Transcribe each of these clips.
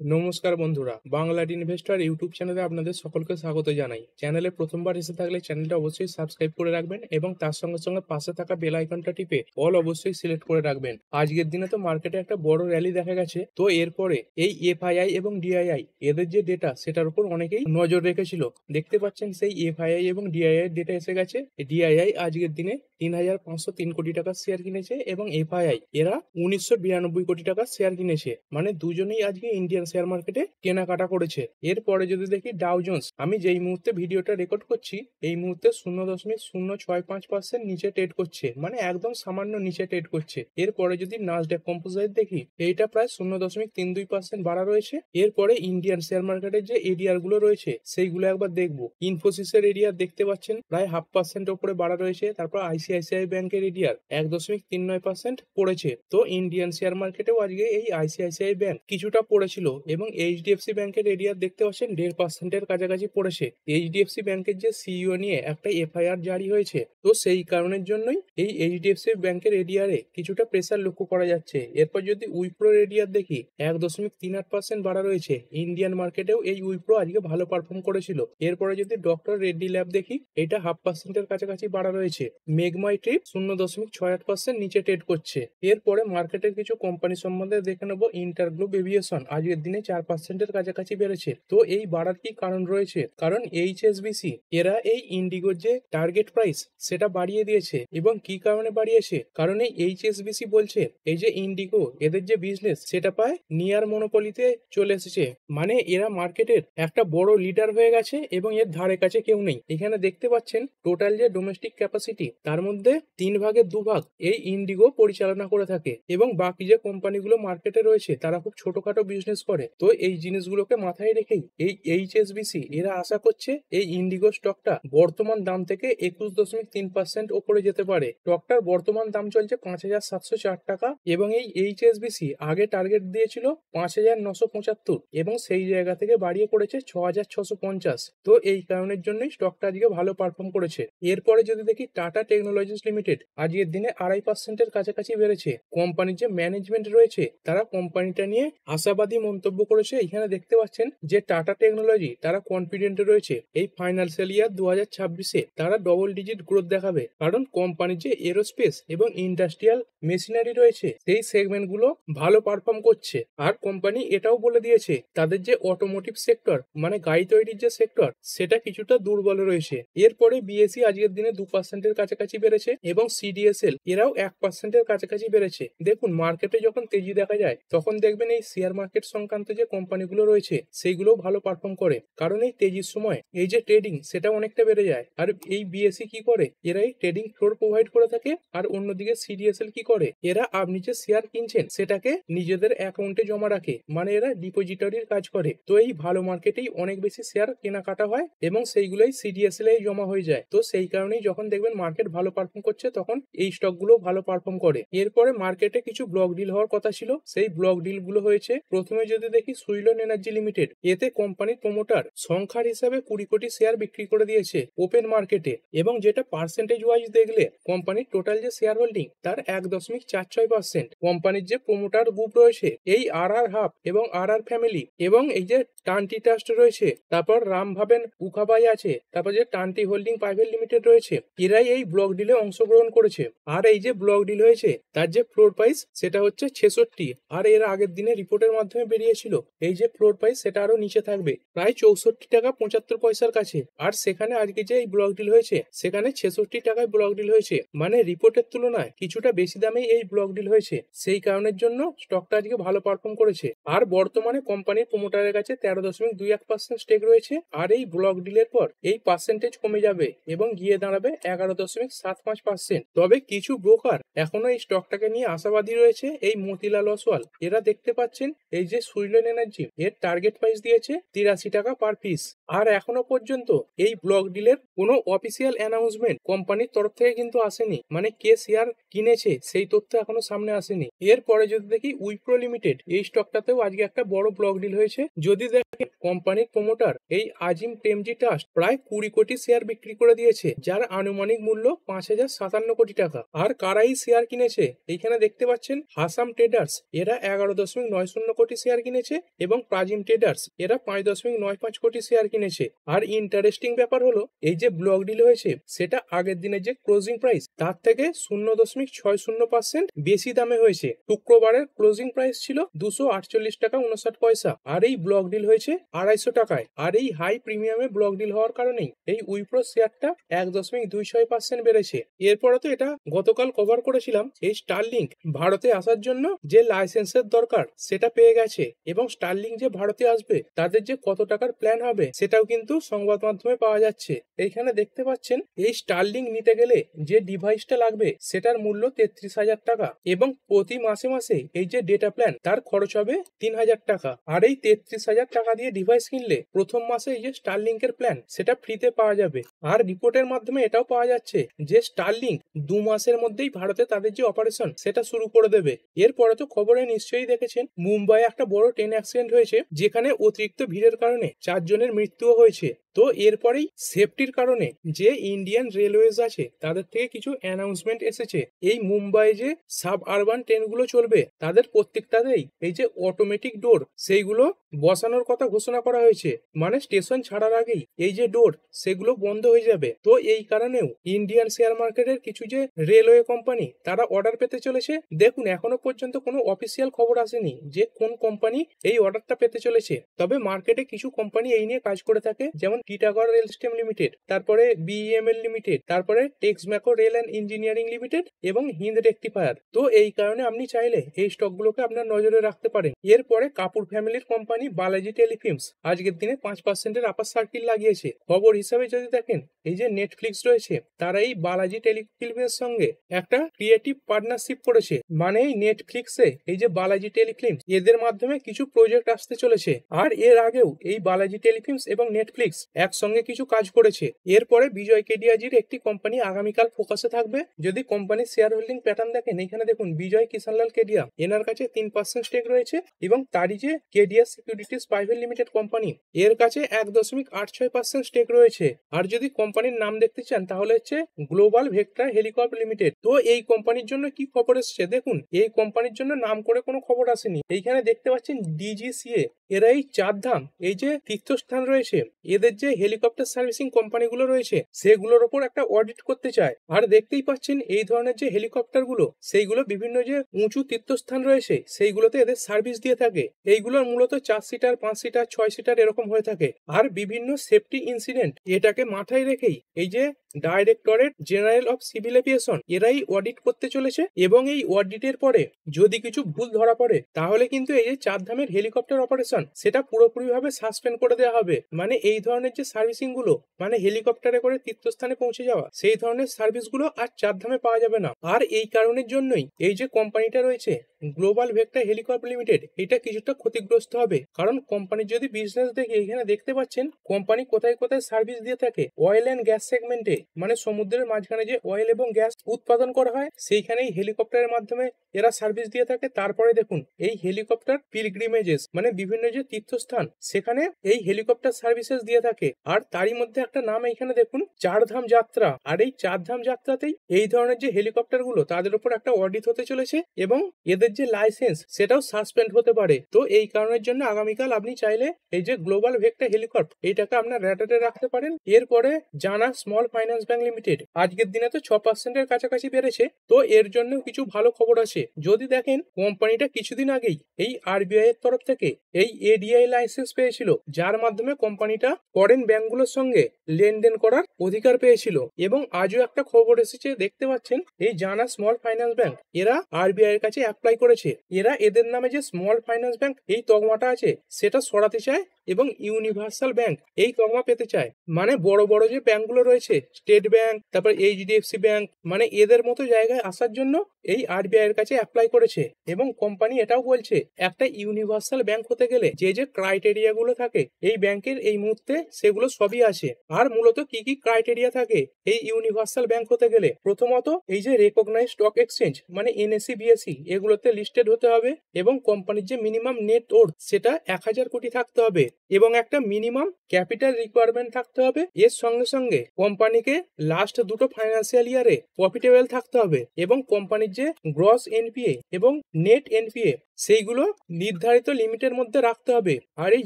নমস্কার বন্ধুরা, Bangla investor YouTube চ্যানেলে আপনাদের সকলকে স্বাগত জানাই। চ্যানেলে প্রথমবার এসে থাকলে চ্যানেলটা অবশ্যই সাবস্ক্রাইব করে রাখবেন এবং তার সঙ্গে সঙ্গে পাশে থাকা বেল আইকনটা টিপে অল অবশ্যই সিলেক্ট করে রাখবেন। আজকের দিনে তো মার্কেটে একটা বড় র্যালি দেখা গেছে, তো এরপরে এই এফআইআই এবং ডিআইআই এদের যে ডেটা সেটার উপর অনেকেই নজর রেখেছিল। দেখতে পাচ্ছেন সেই এফআইআই এবং ডিআইআই ডেটা এসে গেছে। ডিআইআই আজকের দিনে ৩,৫০৩ কোটি টাকার শেয়ার কিনেছে এবং এফআইআই এরা ১৯৯২ কোটি টাকার শেয়ার কিনেছে। মানে দুজনেই আজকে ইন্ডিয়ান শেয়ার মার্কেটে কেনাকাটা করেছে। এরপরে যদি দেখি ডাও জোন্স, আমি যেই মুহূর্তে ভিডিওটা রেকর্ড করছি এই মুহূর্তে ০.০৬৫% নিচে ট্রেড করছে, মানে একদম সামান্য নিচে ট্রেড করছে। এরপরে যদি নাসড্যাক কম্পোজাইট দেখি, এইটা প্রায় ০.৩২% বাড়া রয়েছে। এরপরে ইন্ডিয়ান শেয়ার মার্কেটের যে এরিয়ার গুলো রয়েছে সেইগুলো একবার দেখবো। ইনফোসিসের এরিয়া দেখতে পাচ্ছেন প্রায় 0.5% ওপরে বাড়া রয়েছে। তারপর আইসিআইসিআই ব্যাংকের এরিয়ার ১.৩৯% পড়েছে। তো ইন্ডিয়ান শেয়ার মার্কেটেও আজকে এই আইসিআইসিআই ব্যাংক কিছুটা পড়েছিল এবং এইচডিএফসি ব্যাংকের এরিয়ার দেখতে পাচ্ছেন ১.৫%-এর কাছাকাছি পড়েছে। এইচডিএফসি ব্যাংকের যে সিইও নিয়ে একটা এফআইআর জারি হয়েছে, তো সেই কারণের জন্যই এই এইচডিএফসি ব্যাংকের এরিয়ারে কিছুটা প্রেসার লক্ষ্য করা যাচ্ছে। এরপর যদি উইপ্রোর এরিয়ার দেখি ১.৩৮% বাড়া রয়েছে। ইন্ডিয়ান মার্কেটেও এই উইপ্রো আজকে ভালো পারফর্ম করেছিল। এরপরে যদি ডক্টর রেড্ডি ল্যাব দেখি, এটা 0.5%-এর কাছাকাছি বাড়া রয়েছে। মেঘমাই ট্রিপ ০.৬৮% নিচে ট্রেড করছে। এরপরে মার্কেটের কিছু কোম্পানি সম্বন্ধে দেখে নেবো। ইন্টারগ্লোব এভিয়েশন আজকের দিনে 4%-এর কাছাকাছি বেড়েছে। তো এই বাড়ার কি কারণ রয়েছে? কারণ এইচএসবিসি এরা এই ইন্ডিগোর যে টার্গেট প্রাইস সেটা বাড়িয়ে দিয়েছে। এবং কি কারণে বাড়িয়েছে? কারণ এই এইচএসবিসি বলছে এই যে ইন্ডিগো এদের যে বিজনেস সেটা পায় নিয়ার মনোপলিতে চলে এসেছে, মানে এরা মার্কেটের একটা বড় লিডার হয়ে গেছে এবং এর ধারে কাছে কেউ নেই। এখানে দেখতে পাচ্ছেন টোটাল যে ডোমেস্টিক ক্যাপাসিটি তার মধ্যে 3/2 এই ইন্ডিগো পরিচালনা করে থাকে এবং বাকি যে কোম্পানিগুলো মার্কেটে রয়েছে তারা খুব ছোটখাটো বিজনেস করে। তো এই জিনিসগুলোকে মাথায় রেখেই এই এইচএসবিসি এরা আশা করছে এই ইন্ডিগো স্টকটা বর্তমান দাম থেকে ২১.৩% ওপরে যেতে পারে। স্টকটার বর্তমান দাম চলছে ৫,৭০৪ টাকা এবং এই এইচএসবিসি আগে টার্গেট দিয়েছিল ৫,৯৭৫ এবং সেই জায়গা থেকে বাড়িয়ে করেছে ৬,৬৫০। তো এই কারণের জন্যই স্টকটা আজকে ভালো পারফর্ম করেছে। এরপরে যদি দেখি টাটা টেকনোলজিস লিমিটেড আজকের দিনে ২.৫%-এর কাছাকাছি বেড়েছে। কোম্পানির যে ম্যানেজমেন্ট রয়েছে তারা কোম্পানিটা নিয়ে আশাবাদী মন্তব্য করেছে। এখানে দেখতে পাচ্ছেন যে টাটা টেকনোলজি তারা কনফিডেন্ট রয়েছে এই ফাইন্যান্সিয়াল ইয়ার ২০২৬-এ তারা ডবল ডিজিট গ্রোথ দেখাবে, কারণ কোম্পানির যে এরোস্পেস এবং ইন্ডাস্ট্রিয়াল মেশিনারি রয়েছে সেই সেগমেন্টগুলো ভালো পারফর্ম করছে। আর কোম্পানি এটাও বলে দিয়েছে তাদের যে অটোমোটিভ সেক্টর মানে গাড়ি তৈরির যে সেক্টর সেটা কিছুটা দুর্বল রয়েছে। এরপরে বিএসসি আজকের দিনে 2%-এর কাছাকাছি বেড়েছে এবং সিডিএসএল এরাও 1%-এর কাছাকাছি বেড়েছে। দেখুন মার্কেটে যখন তেজি দেখা যায় তখন দেখবেন এই শেয়ার মার্কেট সংক্রান্ত যে কোম্পানিগুলো রয়েছে সেইগুলো ভালো পারফর্ম করে, কারণ এই তেজির সময় এই যে ট্রেডিং সেটা অনেকটা বেড়ে যায়। আর এই বিএসসি কি করে, এরা এই ট্রেডিং ফ্লোর প্রোভাইড করে থাকে। আর অন্যদিকে সিডিএসএল কি করে, এরা আপনি যে শেয়ার কিনছেন সেটাকে নিজেদের অ্যাকাউন্টে জমা রাখে, মানে এরা ডিপোজিটরির কাজ করে। তো এই ভালো মার্কেটেই অনেক বেশি শেয়ার কেনাকাটা হয় এবং সেইগুলোই সিডিএসএল এ জমা হয়ে যায়। তো সেই কারণেই যখন দেখবেন মার্কেট ভালো পারফর্ম করছে তখন এই স্টকগুলো ভালো পারফর্ম করে। এরপরে মার্কেটে কিছু ব্লক ডিল হওয়ার কথা ছিল, সেই ব্লক ডিল গুলো হয়েছে। প্রথমে যদি দেখি সুইলন এনার্জি লিমিটেড, এতে কোম্পানির প্রমোটার সংখ্যার হিসাবে ২০ কোটি শেয়ার বিক্রি করে দিয়েছে ওপেন মার্কেটে এবং যেটা পার্সেন্টেজ ওয়াইজ দেখলে কোম্পানির টোটাল যে শেয়ার হোল্ডিং তার ১.৪৬%। কোম্পানির যে প্রমোটার গ্রুপ রয়েছে এই আর হাব এবং আর ফ্যামিলি এবং এই যে টান্টি ট্রাস্ট রয়েছে, তারপর রাম ভাবেন উখাবাই আছে, তারপর যে টান্টি হোল্ডিং প্রাইভেট লিমিটেড রয়েছে, এরাই এই ব্লক ডিলে অংশগ্রহণ করেছে। আর এই যে ব্লক ডিল হয়েছে তার যে ফ্লোর প্রাইস সেটা হচ্ছে ৬৬, আর এর আগের দিনে রিপোর্টের মাধ্যমে বেরিয়েছিল এই যে ফ্লোর প্রাইস সেটা আরো নিচে থাকবে প্রায় ৬৪ টাকা ৭৫ পয়সার কাছে। আর সেখানে আজকে যে এই ব্লক ডিল হয়েছে সেখানে ৬৬ টাকায় ব্লক ডিল হয়েছে, মানে রিপোর্টের তুলনায় কিছুটা বেশি দামেই এই ব্লক ডিল হয়েছে। সেই কারণের জন্য স্টকটা আজকে ভালো পারফর্ম করেছে। আর বর্তমানে কোম্পানির প্রমোটারের কাছে ১৩.২১% স্টেক রয়েছে। আর এই ব্লক ডিলের পর এই পার্সেন্টেজ কমে যাবে এবং গিয়ে দাঁড়াবে ১১.৭৫%। তবে কিছু ব্রোকার এখনো এই স্টকটাকে নিয়ে আশাবাদী রয়েছে। এই মতিলাল ওসওয়াল এরা দেখতে পাচ্ছেন এই যে সুইলন এনার্জি এর টার্গেট প্রাইস দিয়েছে ৮৩ টাকা পার পিস। আর এখনো পর্যন্ত এই ব্লক ডিলের কোনো অফিসিয়াল অ্যানাউন্সমেন্ট কোম্পানির তরফ থেকে কিন্তু আসেনি, মানে কে শেয়ার কিনেছে সেই তথ্য এখনো সামনে আসেনি। এরপরে যদি দেখি উইপ্রো লিমিটেড, এই স্টকটাতেও আজকে একটা বড় ব্লক ডিল হয়েছে। যদি দেখেন কোম্পানির প্রমোটার এই আজিম প্রেমজি ট্রাস্ট প্রায় ২০ কোটি শেয়ার বিক্রি করে দিয়েছে, যার আনুমানিক মূল্য ৫,০৫৭ কোটি টাকা। আর কারা এই শেয়ার কিনেছে, এইখানে দেখতে পাচ্ছেন হাসাম ট্রেডার্স, এরা ১১.৯০ কোটি শেয়ার কিনেছে। কিনেছে এবং প্রাজিম ট্রেডার্স এরা 5.95 কোটি শেয়ার কিনেছে। আর ইন্টারেস্টিং ব্যাপার হলো এই যে ব্লক ডিল হয়েছে সেটা আগের দিনের যে ক্লোজিং প্রাইস তার থেকে 0.60% বেশি দামে হয়েছে। শুক্রবারের ক্লোজিং প্রাইস ছিল 248 টাকা 59 পয়সা, আর এই ব্লক ডিল হয়েছে 250 টাকায়। আর এই হাই প্রিমিয়ামে ব্লক ডিল হওয়ার কারণেই এই উইপ্রো শেয়ারটা 1.26% বেড়েছে। এরপরে তো এটা গতকাল কভার করেছিলাম, এই স্টারলিংক ভারতে আসার জন্য যে লাইসেন্সের দরকার সেটা পেয়ে গেছে এবং স্টারলিংক যে ভারতে আসবে তাদের যে কত টাকার প্ল্যান হবে সেটাও কিন্তু সংবাদ মাধ্যমে পাওয়া যাচ্ছে। এইখানে দেখতে পাচ্ছেন এই স্টারলিংক নিতে গেলে যে ডিভাইসটা লাগবে সেটার মূল্য 33,000 টাকা এবং প্রতি মাসে মাসে এই যে ডেটা প্ল্যান তার খরচ হবে 3,000 টাকা। আর এই 33,000 টাকা দিয়ে ডিভাইস কিনলে প্রথম মাসে এই যে স্টারলিংকের প্ল্যান সেটা ফ্রিতে পাওয়া যাবে। আর রিপোর্টের মাধ্যমে এটাও পাওয়া যাচ্ছে যে স্টারলিংক 2 মাসের মধ্যেই ভারতে তাদের যে অপারেশন সেটা শুরু করে দেবে। এরপরে তো খবরে নিশ্চয়ই দেখেছেন মুম্বাইয়ে একটা বড় ট্রেন অ্যাক্সিডেন্ট হয়েছে যেখানে অতিরিক্ত ভিড়ের কারণে 4 জনের মৃত্যুও হয়েছে। তো এরপরেই সেফটির কারণে যে ইন্ডিয়ান রেলওয়েজ আছে তাদের থেকে কিছু অ্যানাউন্সমেন্ট এসেছে। এই মুম্বাই যে সাব আরবান ট্রেনগুলো চলবে তাদের প্রত্যেকটাতেই এই যে অটোমেটিক ডোর সেইগুলো বসানোর কথা ঘোষণা করা হয়েছে। মানে স্টেশন ছাড়ার আগেই এই যে ডোর সেগুলো বন্ধ হয়ে যাবে। তো এই কারণেও ইন্ডিয়ান শেয়ার মার্কেটের কিছু যে রেলওয়ে কোম্পানি তারা অর্ডার পেতে চলেছে। দেখুন এখনো পর্যন্ত কোনো অফিসিয়াল খবর আসেনি যে কোন কোম্পানি এই অর্ডারটা পেতে চলেছে, তবে মার্কেটে কিছু কোম্পানি এই নিয়ে কাজ করে থাকে, যেমন টিটাগড় রেল সিস্টেম লিমিটেড, তারপরে বিইএমএল লিমিটেড, তারপরে Texmaco rail and engineering limited এবং হিন্দ রেকটিফায়ার। তো এই কারণে আপনি চাইলে এই স্টকগুলোকে আপনার নজরে রাখতে পারেন। এরপরে কাপুর ফ্যামিলির কোম্পানি বালাজি টেলিফিল্মস আজকের দিনে 5% আপার সার্কিল লাগিয়েছে। খবর হিসাবে যদি দেখেন এই যে নেটফ্লিক্স রয়েছে তারা এই বালাজি টেলিফিল্মের সঙ্গে একটা ক্রিয়েটিভ পার্টনারশিপ করেছে। মানে এই নেটফ্লিক্সে এই যে বালাজি টেলিফিল্মস এদের মাধ্যমে কিছু প্রজেক্ট আসতে চলেছে। আর এর আগেও এই বালাজি টেলিফিল্মস এবং নেটফ্লিক্স একসঙ্গে কিছু কাজ করেছে। এরপরে বিজয় কেডিয়াজির একটি কোম্পানি আগামীকাল ফোকাসে থাকবে। যদি কোম্পানির শেয়ার হোল্ডিং প্যাটার্ন দেখেন এখানে দেখুন বিজয় কিষানলাল কেডিয়া এনার কাছে 3% স্টেক রয়েছে এবং তারই যে Kedia securities private limited company এর কাছে 1.86% স্টেক রয়েছে। আর যদি কোম্পানির নাম দেখতে চান তাহলে হচ্ছে গ্লোবাল ভেক্টর হেলিকপ্টার লিমিটেড। তো এই কোম্পানির জন্য কি খবর এসেছে দেখুন, এই কোম্পানির জন্য নাম করে কোনো খবর আসেনি। এইখানে দেখতে পাচ্ছেন ডিজিসিএ এরা এই 4 ধাম এই যে তীর্থস্থান রয়েছে এদের যে হেলিকপ্টার সার্ভিসিং কোম্পানিগুলো রয়েছে সেগুলোর ওপর একটা অডিট করতে চায়। আর দেখতেই পাচ্ছেন এই ধরনের যে হেলিকপ্টার গুলো সেইগুলো বিভিন্ন যে উঁচু তীর্থস্থান রয়েছে সেইগুলোতে এদের সার্ভিস দিয়ে থাকে। এইগুলোর মূলত 4 সিটার 5 সিটার 6 সিটার এরকম হয়ে থাকে। আর বিভিন্ন সেফটি ইনসিডেন্ট এটাকে মাথায় রেখেই এই যে directorate general of civil aviation এরাই অডিট করতে চলেছে এবং এই অডিটের পরে যদি কিছু ভুল ধরা পড়ে তাহলে কিন্তু এই যে 4 ধামের হেলিকপ্টার অপারেশন সেটা পুরোপুরিভাবে সাসপেন্ড করে দেওয়া হবে। মানে এই ধরনের যে সার্ভিসিং গুলো মানে হেলিকপ্টারে করে তীর্থস্থানে পৌঁছে যাওয়া সেই ধরনের সার্ভিস গুলো আর 4 ধামে পাওয়া যাবে না। আর এই কারণের জন্যই এই যে কোম্পানিটা রয়েছে গ্লোবাল ভেক্টর হেলিকপ্টার লিমিটেড এটা কিছুটা ক্ষতিগ্রস্ত হবে। কারণ কোম্পানির যদি বিজনেস দেখে এখানে দেখতে পাচ্ছেন কোম্পানি কোথায় কোথায় সার্ভিস দিয়ে থাকে। অয়েল অ্যান্ড গ্যাস সেগমেন্টে মানে সমুদ্রের মাঝখানে যে অয়েল এবং গ্যাস উৎপাদন করা হয় সেইখানেই হেলিকপ্টারের মাধ্যমে এরা সার্ভিস দিয়ে থাকে। তারপরে দেখুন এই হেলিকপ্টার পিলগ্রিমেজেস মানে বিভিন্ন যে তীর্থস্থান সেখানে এই হেলিকপ্টার সার্ভিসেস দিয়ে থাকে। আর তারই মধ্যে একটা নাম এখানে দেখুন 4 ধাম যাত্রা। আর এই 4 ধাম যাত্রাতেই এই ধরনের যে হেলিকপ্টার গুলো তাদের উপর একটা অডিট হতে চলেছে এবং এদের যে লাইসেন্স সেটাও সাসপেন্ড হতে পারে। তো এই কারণের জন্য আগামীকাল আপনি চাইলে এই যে গ্লোবাল ভেক্টর হেলিকপ্টার এইটাকে আপনার র্যাডারে রাখতে পারেন। এরপরে জানা স্মল ফাইন্যান্স ব্যাংক লিমিটেড আজকের দিনে তো 6% এর কাছাকাছি বেড়েছে। তো এর জন্য কিছু ভালো খবর আছে। যদি দেখেন কোম্পানিটা কিছুদিন আগেই এই আরবিআই এর তরফ থেকে এই এডিআই লাইসেন্স পেয়েছিল যার মাধ্যমে কোম্পানিটা ফরেন ব্যাংকগুলোর সঙ্গে লেনদেন করার অধিকার পেয়েছিল। এবং আজও একটা খবর এসেছে দেখতে পাচ্ছেন এই জানা স্মল ফাইন্যান্স ব্যাংক এরা আরবিআই এর কাছে অ্যাপ্লাই করেছে। এরা এদের নামে যে স্মল ফাইন্যান্স ব্যাংক এই তকমাটা আছে সেটা সরাতে চায় এবং ইউনিভার্সাল ব্যাংক এই তকমা পেতে চায়। মানে বড় বড় যে ব্যাংকগুলো রয়েছে স্টেট ব্যাংক তারপর এইচডিএফসি ব্যাংক মানে এদের মতো জায়গায় আসার জন্য এই আরবিআই এর কাছে অ্যাপ্লাই করেছে। এবং কোম্পানি এটাও বলছে একটা ইউনিভার্সাল ব্যাংক হতে গেলে যে যে ক্রাইটেরিয়া গুলো থাকে এই ব্যাংকের এই মুহূর্তে সেগুলো সবই আছে। আর মূলত কি কি ক্রাইটেরিয়া থাকে এই ইউনিভার্সাল ব্যাংক হতে গেলে, প্রথমত এই যে রেকগনাইজ স্টক এক্সচেঞ্জ মানে এনএসসি বিএসসি এগুলোতে লিস্টেড হতে হবে এবং কোম্পানির যে মিনিমাম নেট ওর্থ সেটা 1000 কোটি থাকতে হবে। এবং একটা মিনিমাম ক্যাপিটাল রিকোয়ারমেন্ট থাকতে হবে। এর সঙ্গে সঙ্গে কোম্পানিকে লাস্ট দুটো ফাইন্যান্সিয়াল ইয়ারে প্রফিটেবল থাকতে হবে এবং কোম্পানির যে গ্রস এনপিএ এবং নেট এনপিএ সেইগুলো নির্ধারিত লিমিটের মধ্যে রাখতে হবে। আর এই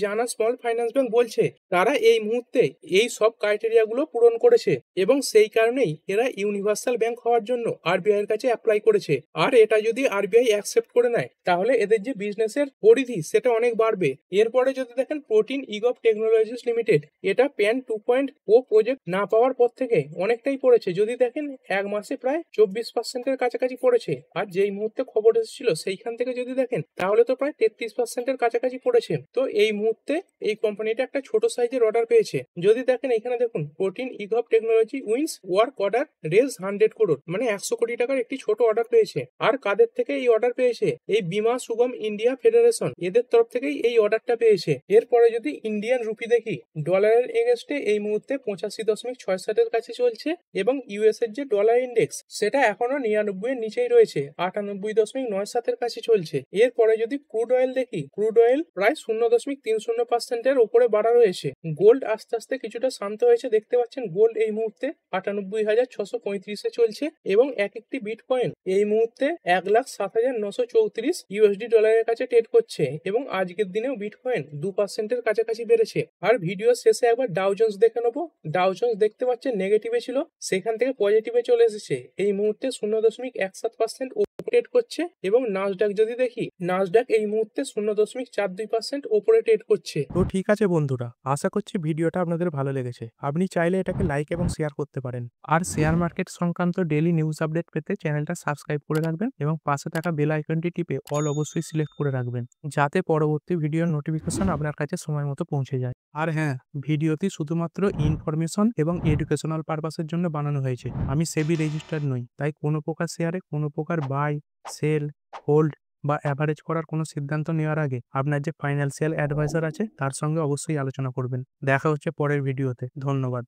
জানা স্মল ফাইন্যান্স ব্যাংক বলছে তারা এই মুহূর্তে এই সব ক্রাইটেরিয়াগুলো পূরণ করেছে এবং সেই কারণেই এরা ইউনিভার্সাল ব্যাংক হওয়ার জন্য আরবিআই এর কাছে অ্যাপ্লাই করেছে। আর এটা যদি আরবিআই অ্যাকসেপ্ট করে নেয় তাহলে এদের যে বিজনেসের পরিধি সেটা অনেক বাড়বে। এরপরে যদি দেখেন প্রোটিন ইগভ টেকনোলজিস লিমিটেড, এটা প্যান 2.0 প্রজেক্ট না পাওয়ার পর থেকে অনেকটাই পড়েছে। যদি দেখেন এক মাসে প্রায় 24% কাছাকাছি পড়েছে। আর যেই মুহূর্তে খবর এসেছিল সেইখান থেকে যদি দেখেন তাহলে তো প্রায় 33% কাছাকাছি পড়েছে। তো এই মুহূর্তে এই কোম্পানিটা একটা ছোট সাইজের অর্ডার পেয়েছে। যদি দেখেন এখানে দেখুন Protean eGov technology wins work order রেজ 100 crore, মানে 100 কোটি টাকার একটি ছোট অর্ডার পেয়েছে। আর কাদের থেকে এই অর্ডার পেয়েছে? এই বিমা সুগম ইন্ডিয়া ফেডারেশন, এদের তরফ থেকেই এই অর্ডারটা পেয়েছে। এরপরে যদি ইন্ডিয়ান রুপি দেখি, ডলারের এগেনস্টে এই মুহূর্তে 85.67 এর কাছে চলছে এবং ইউএস এর যে ডলার ইন্ডেক্স সেটা এখনো 99 এর নিচেই রয়েছে, 98.97 এর কাছে চলছে। এরপরে যদি ক্রুড অয়েল দেখি, ক্রুড অয়েল প্রায় 0.30% এর উপরে বাড়া রয়েছে। গোল্ড আস্তে আস্তে কিছুটা শান্ত হয়েছে, দেখতে পাচ্ছেন গোল্ড এই মুহূর্তে 98,635 এ চলছে এবং এক একটি বিটকয়েন এই মুহূর্তে 1,07,934 ইউএসডি ডলারের কাছে ট্রেড করছে এবং আজকের দিনেও বিটকয়েন 2% এর কাছাকাছি বেড়েছে। আর ভিডিও শেষে একবার ডাউ জোন্স দেখে নেবো। ডাউ জোন্স দেখতে পাচ্ছেন নেগেটিভে ছিল, সেখান থেকে পজিটিভে চলে এসেছে। এই মুহূর্তে 0.17% ট্রেড করছে এবং নাসডাক যদি দেখি, নাসডাক এই মুহূর্তে 0.42% ওপরে ট্রেড করছে। তো ঠিক আছে বন্ধুরা, আশা করছি ভিডিওটা আপনাদের ভালো লেগেছে। আপনি চাইলে এটাকে লাইক এবং শেয়ার করতে পারেন। আর শেয়ার মার্কেট সংক্রান্ত ডেইলি নিউজ আপডেট পেতে চ্যানেলটা সাবস্ক্রাইব করে রাখবেন এবং পাশে থাকা বেল আইকনটি টিপে অল অবশ্যই সিলেক্ট করে রাখবেন, যাতে পরবর্তী ভিডিওর নোটিফিকেশন আপনার কাছে সময় মতো পৌঁছে যায়। আর হ্যাঁ, ভিডিওটি শুধুমাত্র ইনফরমেশন এবং এডুকেশনাল পারপাসের জন্য বানানো হয়েছে। আমি সেবি রেজিস্টার্ড নই, তাই কোনো প্রকার শেয়ারে কোনো প্রকার বাই, সেল, হোল্ড বা অ্যাভারেজ করার কোনো সিদ্ধান্ত নেওয়ার আগে আপনার যে ফাইন্যান্সিয়াল অ্যাডভাইজার আছে তার সঙ্গে অবশ্যই আলোচনা করবেন। দেখা হচ্ছে পরের ভিডিওতে। ধন্যবাদ।